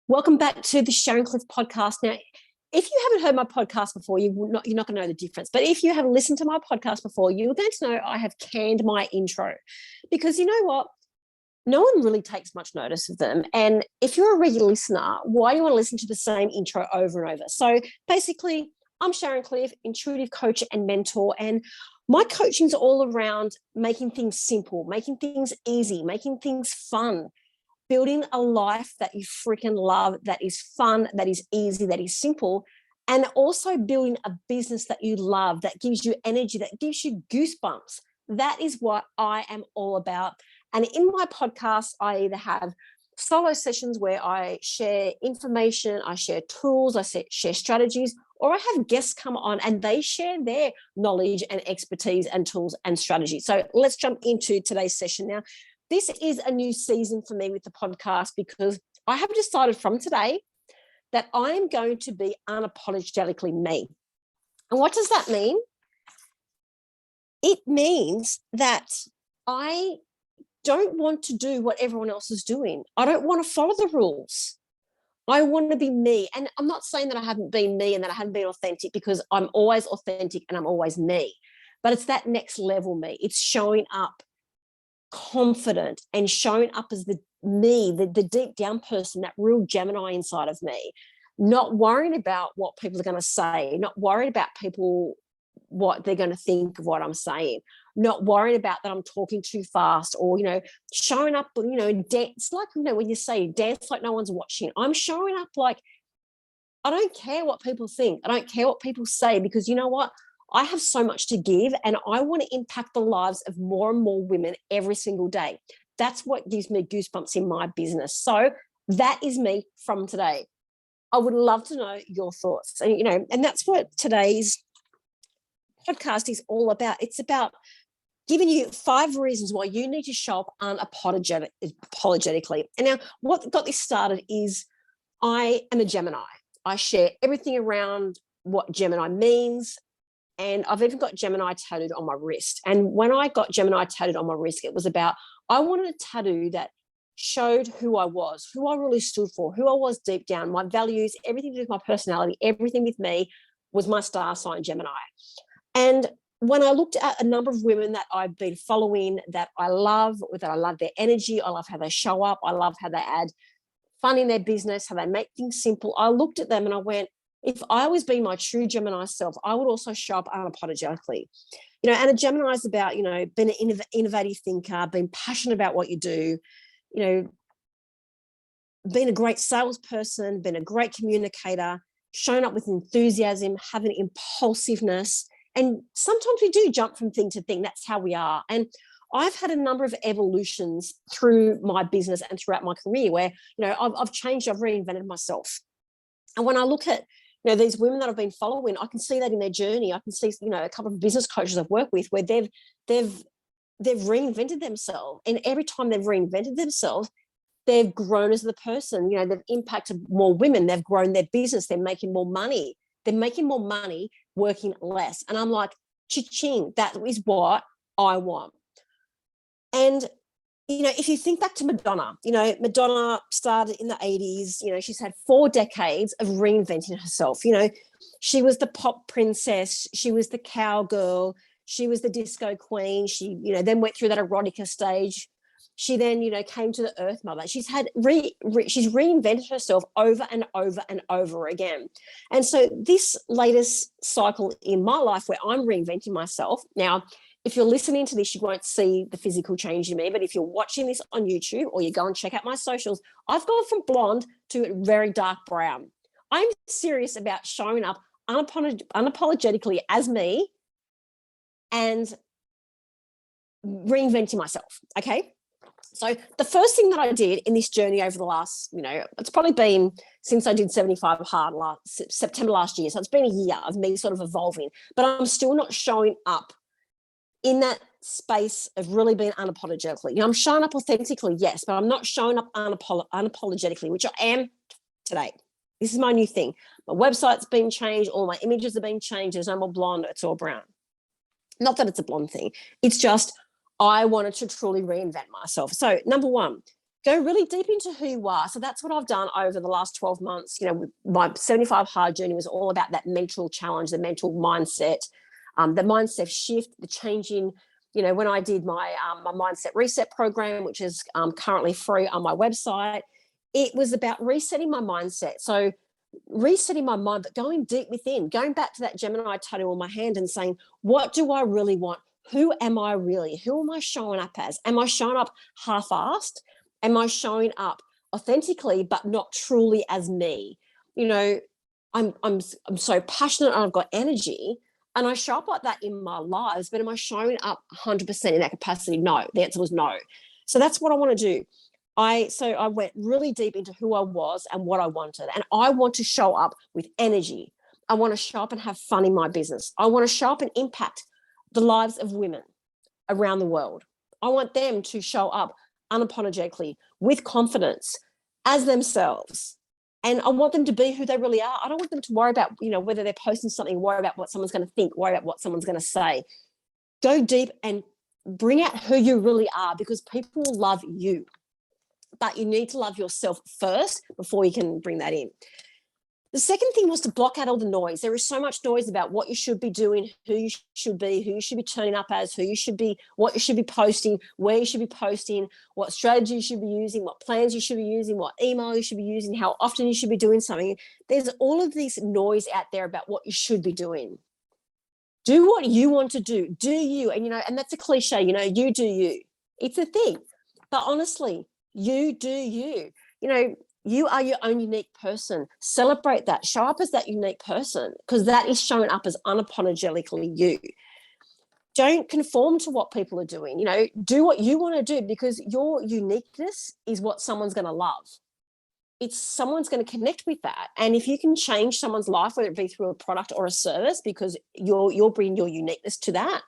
Welcome back to the Sharon Cliffe Podcast. Now, if you haven't heard my podcast before, you're not going to know the difference. But if you have listened to my podcast before, you're going to know I have canned my intro because you know what? No one really takes much notice of them. And if you're a regular listener, why do you want to listen to the same intro over and over? So basically, I'm Sharon Cliffe, intuitive coach and mentor. And my coaching is all around making things simple, making things easy, making things fun, building a life that you freaking love, that is fun, that is easy, that is simple, and also building a business that you love, that gives you energy, that gives you goosebumps. That is what I am all about. And in my podcast, I either have solo sessions where I share information, I share tools, I share strategies, or I have guests come on and they share their knowledge and expertise and tools and strategies. So let's jump into today's session now. This is a new season for me with the podcast because I have decided from today that I am going to be unapologetically me. And what does that mean? It means that I don't want to do what everyone else is doing. I don't want to follow the rules. I want to be me. And I'm not saying that I haven't been me and that I haven't been authentic, because I'm always authentic and I'm always me. But it's that next level me. It's showing up confident and showing up as the deep down person, that real Gemini inside of me, not worrying about what people are going to say, not worried about people, what they're going to think of what I'm saying, not worried about that I'm talking too fast, or, showing up, dance like, when you say dance like no one's watching. I'm showing up like, I don't care what people think. I don't care what people say, because you know what? I have so much to give and I want to impact the lives of more and more women every single day. That's what gives me goosebumps in my business. So that is me from today. I would love to know your thoughts. And that's what today's podcast is all about. It's about giving you 5 reasons why you need to show up unapologetically. And now what got this started is I am a Gemini. I share everything around what Gemini means. And I've even got Gemini tattooed on my wrist. And when I got Gemini tattooed on my wrist, it was about, I wanted a tattoo that showed who I was, who I really stood for, who I was deep down, my values, everything to do with my personality, everything with me was my star sign, Gemini. And when I looked at a number of women that I've been following, that I love their energy, I love how they show up, I love how they add fun in their business, how they make things simple, I looked at them and I went, if I was being my true Gemini self, I would also show up unapologetically. And a Gemini is about, being an innovative thinker, being passionate about what you do, being a great salesperson, being a great communicator, showing up with enthusiasm, having impulsiveness. And sometimes we do jump from thing to thing. That's how we are. And I've had a number of evolutions through my business and throughout my career where, I've changed, I've reinvented myself. And when I look at, these women that I've been following, I can see that in their journey. I can see, a couple of business coaches I've worked with where they've reinvented themselves. And every time they've reinvented themselves, they've grown as the person. They've impacted more women. They've grown their business. They're making more money. They're making more money working less. And I'm like, cha-ching, that is what I want. And if you think back to Madonna, Madonna started in the 80s, she's had 4 decades of reinventing herself. She was the pop princess, she was the cowgirl, she was the disco queen. She, then went through that erotica stage. She then, came to the Earth Mother. She's had she's reinvented herself over and over and over again. And so this latest cycle in my life where I'm reinventing myself now, if you're listening to this, you won't see the physical change in me, but if you're watching this on YouTube or you go and check out my socials, I've gone from blonde to very dark brown. I'm serious about showing up unapologetically as me and reinventing myself, okay? So the first thing that I did in this journey over the last, it's probably been since I did 75 hard September last year. So it's been a year of me sort of evolving, but I'm still not showing up in that space of really being unapologetically. I'm showing up authentically, yes, but I'm not showing up unapologetically, which I am today. This is my new thing. My website's been changed. All my images are being changed. There's no more blonde. It's all brown. Not that it's a blonde thing. It's just I wanted to truly reinvent myself. So number one, Go really deep into who you are. So that's what I've done over the last 12 months. My 75 hard journey was all about that mental challenge, the mental mindset, the mindset shift, the changing. When I did my mindset reset program, which is currently free on my website, it was about resetting my mindset. So resetting my mind, but going deep within, going back to that Gemini tattoo on my hand and saying, what do I really want? Who am I really? Who am I showing up as? Am I showing up half-assed? Am I showing up authentically, but not truly as me? I'm so passionate and I've got energy and I show up like that in my lives, but am I showing up 100% in that capacity? No, the answer was no. So that's what I want to do. I went really deep into who I was and what I wanted. And I want to show up with energy. I want to show up and have fun in my business. I want to show up and impact the lives of women around the world. I want them to show up unapologetically, with confidence, as themselves. And I want them to be who they really are. I don't want them to worry about, whether they're posting something, worry about what someone's going to think, worry about what someone's going to say. Go deep and bring out who you really are, because people will love you. But you need to love yourself first before you can bring that in. The second thing was to block out all the noise. There is so much noise about what you should be doing, who you should be turning up as, what you should be posting, where you should be posting, what strategy you should be using, what plans you should be using, what email you should be using, how often you should be doing something. There's all of this noise out there about what you should be doing. Do what you want to do. Do you. And that's a cliche, you do you. It's a thing. But honestly, you do you. You are your own unique person. Celebrate that. Show up as that unique person, because that is showing up as unapologetically you. Don't conform to what people are doing. Do what you want to do, because your uniqueness is what someone's going to love. Someone's going to connect with that. And if you can change someone's life, whether it be through a product or a service, because you're bringing your uniqueness to that,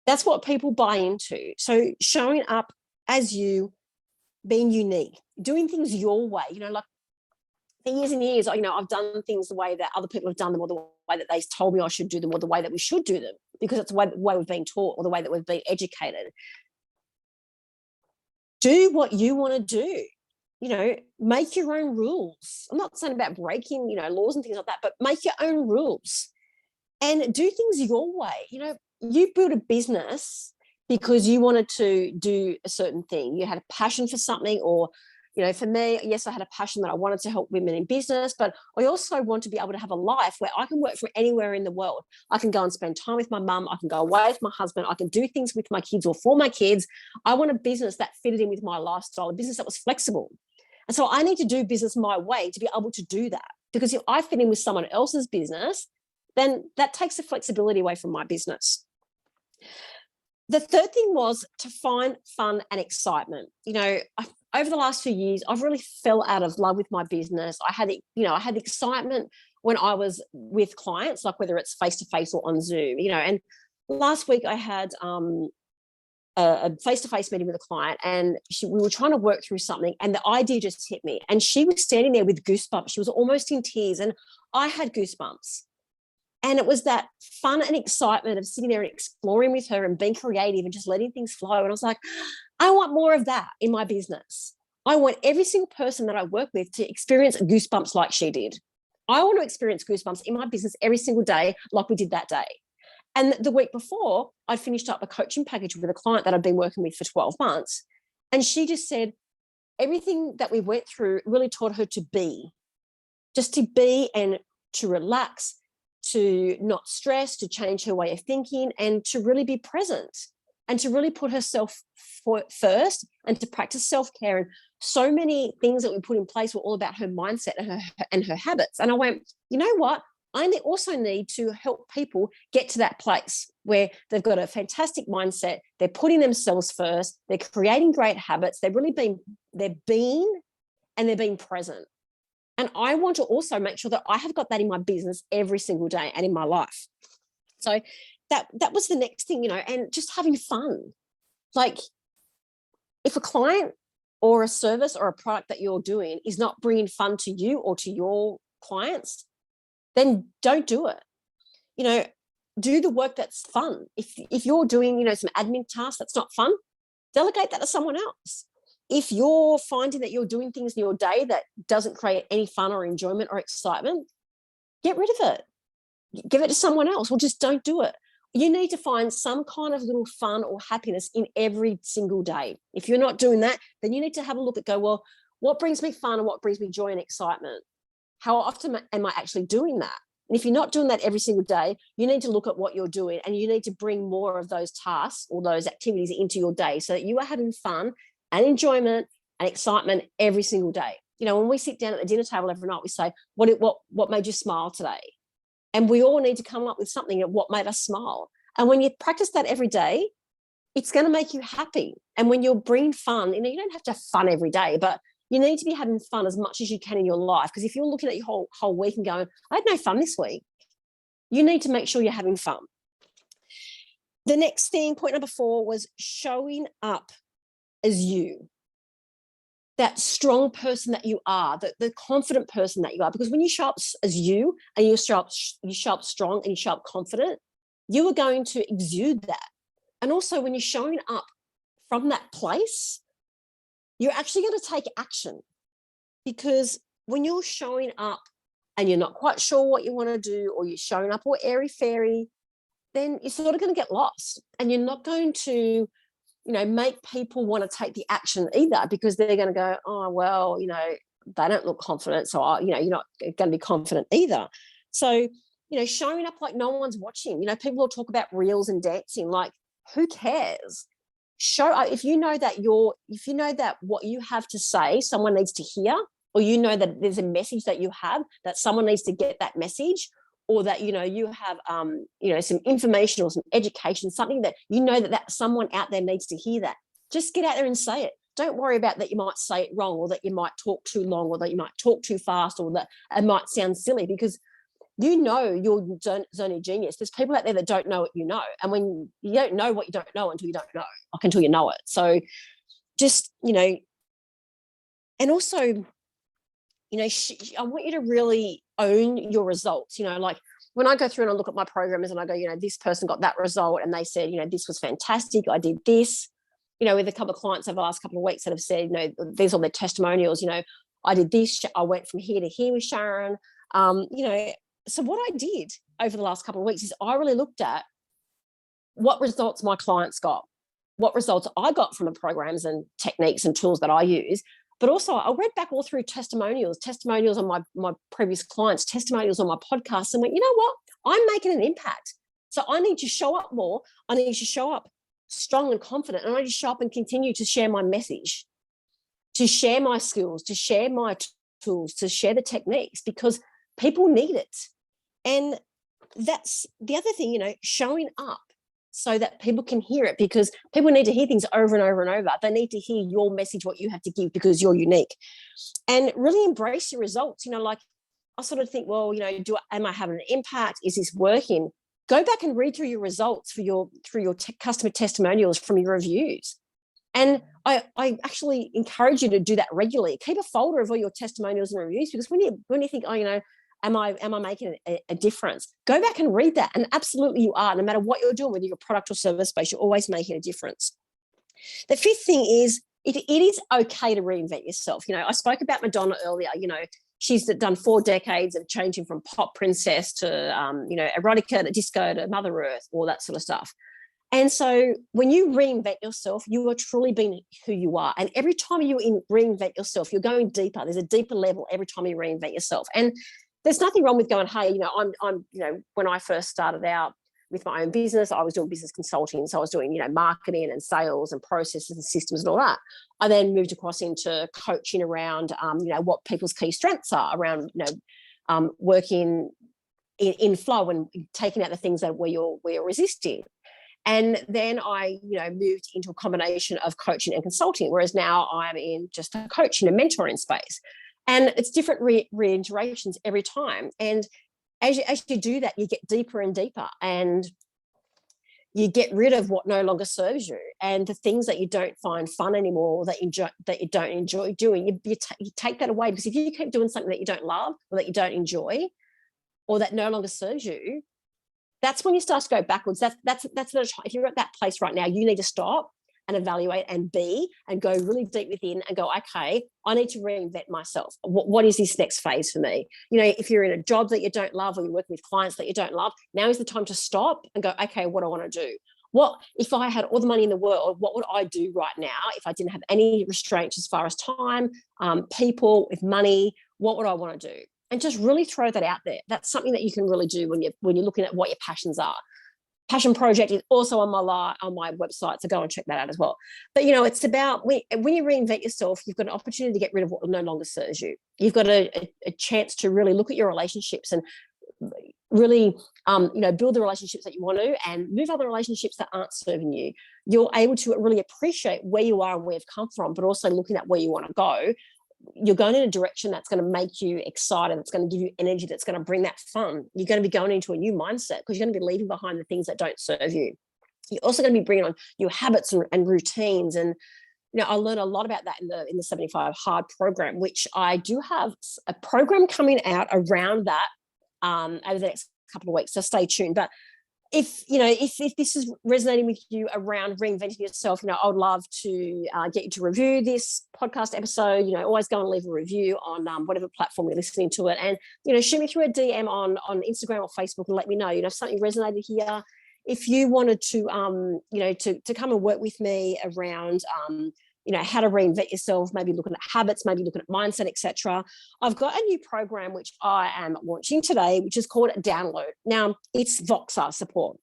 that's what people buy into. So showing up as you, being unique, doing things your way, like for years and years, I've done things the way that other people have done them, or the way that they told me I should do them, or the way that we should do them, because it's the way we've been taught, or the way that we've been educated. Do what you want to do. Make your own rules. I'm not saying about breaking, laws and things like that, but make your own rules and do things your way. You build a business because you wanted to do a certain thing. You had a passion for something, or, for me, yes, I had a passion that I wanted to help women in business, but I also want to be able to have a life where I can work from anywhere in the world. I can go and spend time with my mum. I can go away with my husband. I can do things with my kids or for my kids. I want a business that fitted in with my lifestyle, a business that was flexible. And so I need to do business my way to be able to do that, because if I fit in with someone else's business, then that takes the flexibility away from my business. The third thing was to find fun and excitement. Over the last few years, I've really fell out of love with my business. I had excitement when I was with clients, like whether it's face-to-face or on Zoom, and last week I had a face-to-face meeting with a client, and we were trying to work through something, and the idea just hit me. And she was standing there with goosebumps. She was almost in tears, and I had goosebumps. And it was that fun and excitement of sitting there and exploring with her and being creative and just letting things flow. And I was like, I want more of that in my business. I want every single person that I work with to experience goosebumps like she did. I want to experience goosebumps in my business every single day, like we did that day. And the week before, I'd finished up a coaching package with a client that I'd been working with for 12 months. And she just said everything that we went through really taught her to be, just to be and to relax, to not stress, to change her way of thinking, and to really be present, and to really put herself first, and to practice self-care. And so many things that we put in place were all about her mindset and her habits. And I went, you know what? I also need to help people get to that place where they've got a fantastic mindset. They're putting themselves first. They're creating great habits. They're being present. And I want to also make sure that I have got that in my business every single day and in my life. So that was the next thing, and just having fun. Like, if a client or a service or a product that you're doing is not bringing fun to you or to your clients, then don't do it. Do the work that's fun. If you're doing, some admin tasks that's not fun, delegate that to someone else. if you're finding that you're doing things in your day that doesn't create any fun or enjoyment or excitement, get rid of it. Give it to someone else, or just don't do it. You need to find some kind of little fun or happiness in every single day. If you're not doing that, then you need to have a look at, well, what brings me fun and what brings me joy and excitement? How often am I actually doing that? And if you're not doing that every single day, you need to look at what you're doing, and you need to bring more of those tasks or those activities into your day so that you are having fun and enjoyment and excitement every single day. When we sit down at the dinner table every night, we say, what made you smile today? And we all need to come up with something of what made us smile. And when you practice that every day, it's going to make you happy. And when you're bringing fun, you don't have to have fun every day, but you need to be having fun as much as you can in your life. Because if you're looking at your whole week and going, I had no fun this week, you need to make sure you're having fun. The next thing, point number 4, was showing up as you. That strong person that you are, the confident person that you are. Because when you show up as you, and you show up strong and you show up confident, you are going to exude that. And also when you're showing up from that place, you're actually going to take action. Because when you're showing up and you're not quite sure what you want to do, or you're showing up all airy-fairy, then you're sort of going to get lost, and you're not going to make people want to take the action either, because they're going to go, oh, well, they don't look confident. So, you're not going to be confident either. So, showing up like no one's watching. People will talk about reels and dancing. Like, who cares? Show up. If you know that what you have to say, someone needs to hear, or that there's a message that you have that someone needs to get that message, or that, you have, some information or some education, something that that someone out there needs to hear that. Just get out there and say it. Don't worry about that you might say it wrong, or that you might talk too long, or that you might talk too fast, or that it might sound silly, because you're zone of genius. There's people out there that don't know what you know. And when you don't know what you don't know until you don't know, like until you know it. So just, and also, I want you to really own your results. Like when I go through and I look at my programmers and I go, this person got that result and they said, this was fantastic, I did this, with a couple of clients over the last couple of weeks that have said, these are their testimonials, I did this, I went from here to here with Sharon. So what I did over the last couple of weeks is I really looked at what results my clients got, what results I got from the programs and techniques and tools that I use. But also I went back all through testimonials on my previous clients, testimonials on my podcast, and went, you know what? I'm making an impact. So I need to show up more. I need to show up strong and confident. And I need to show up and continue to share my message, to share my skills, to share my tools, to share the techniques, because people need it. And that's the other thing, showing up so that people can hear it, because people need to hear things over and over and over. They need to hear your message, what you have to give, because you're unique. And really embrace your results. Like I sort of think, well, am I having an impact? Is this working? Go back and read through your results through your customer testimonials from your reviews. And I actually encourage you to do that regularly. Keep a folder of all your testimonials and reviews, because when you think, am I making a difference? Go back and read that. And absolutely you are. No matter what you're doing, whether you're a product or service space, you're always making a difference. The 5th thing is it is okay to reinvent yourself. I spoke about Madonna earlier. She's done 4 decades of changing from pop princess to, erotica to disco to Mother Earth, all that sort of stuff. And so when you reinvent yourself, you are truly being who you are. And every time you reinvent yourself, you're going deeper. There's a deeper level every time you reinvent yourself. And there's nothing wrong with going, hey, I'm when I first started out with my own business, I was doing business consulting. So I was doing, marketing and sales and processes and systems and all that. I then moved across into coaching around, what people's key strengths are around, working in flow and taking out the things that where you're resisting. And then I, moved into a combination of coaching and consulting, whereas now I'm in just a coaching and mentoring space. And it's different reiterations every time. And as you do that, you get deeper and deeper, and you get rid of what no longer serves you, and the things that you don't find fun anymore, or that you don't enjoy doing, you take that away. Because if you keep doing something that you don't love, or that you don't enjoy, or that no longer serves you, that's when you start to go backwards. That's if you're at that place right now, you need to stop and evaluate and be and go really deep within and go, okay, I need to reinvent myself. What is this next phase for me? If you're in a job that you don't love or you're working with clients that you don't love, now is the time to stop and go, okay, what do I want to do? What if I had all the money in the world, what would I do right now if I didn't have any restraints as far as time, people, with money? What would I want to do? And just really throw that out there. That's something that you can really do when you're looking at what your passions are. Passion project is also on my website, so go and check that out as well. But it's about when you reinvent yourself, you've got an opportunity to get rid of what no longer serves you. You've got a chance to really look at your relationships and really build the relationships that you want to, and move other relationships that aren't serving you. You're able to really appreciate where you are and where you've come from, but also looking at where you want to go. You're going in a direction that's going to make you excited, that's going to give you energy, that's going to bring that fun. You're going to be going into a new mindset because you're going to be leaving behind the things that don't serve you. You're also going to be bringing on your habits and routines. And I learned a lot about that in the 75 Hard program, which I do have a program coming out around that over the next couple of weeks. So stay tuned. But if this is resonating with you around reinventing yourself, I would love to get you to review this podcast episode. Always go and leave a review on whatever platform you're listening to it, and shoot me through a DM on Instagram or Facebook and let me know. If something resonated here. If you wanted to to come and work with me around how to reinvent yourself, maybe looking at habits, maybe looking at mindset, etc. I've got a new program which I am launching today, which is called Download. Now, it's Voxer support.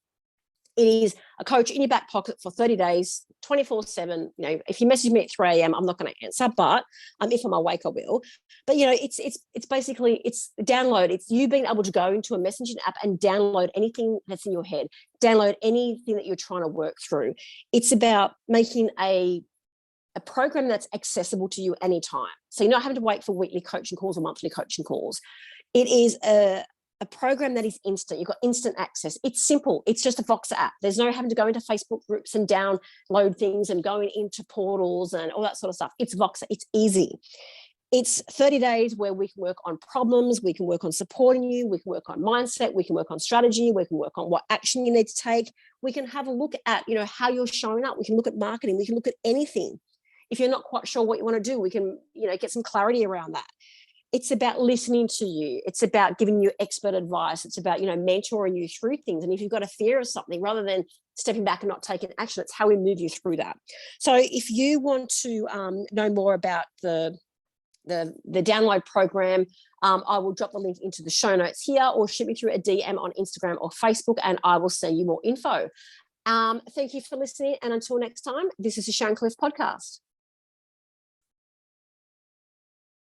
It is a coach in your back pocket for 30 days, 24/7. If you message me at 3 a.m., I'm not going to answer, but if I'm awake, I will. But it's basically download. It's you being able to go into a messaging app and download anything that's in your head, download anything that you're trying to work through. It's about making a program that's accessible to you anytime. So you're not having to wait for weekly coaching calls or monthly coaching calls. It is a program that is instant. You've got instant access. It's simple. It's just a Voxer app. There's no having to go into Facebook groups and download things and going into portals and all that sort of stuff. It's Voxer. It's easy. It's 30 days where we can work on problems. We can work on supporting you. We can work on mindset. We can work on strategy. We can work on what action you need to take. We can have a look at, how you're showing up. We can look at marketing. We can look at anything. If you're not quite sure what you want to do, we can, get some clarity around that. It's about listening to you. It's about giving you expert advice. It's about, mentoring you through things. And if you've got a fear of something, rather than stepping back and not taking action, it's how we move you through that. So if you want to know more about the download program, I will drop the link into the show notes here, or shoot me through a DM on Instagram or Facebook, and I will send you more info. Thank you for listening. And until next time, this is the Sharon Cliffe Podcast.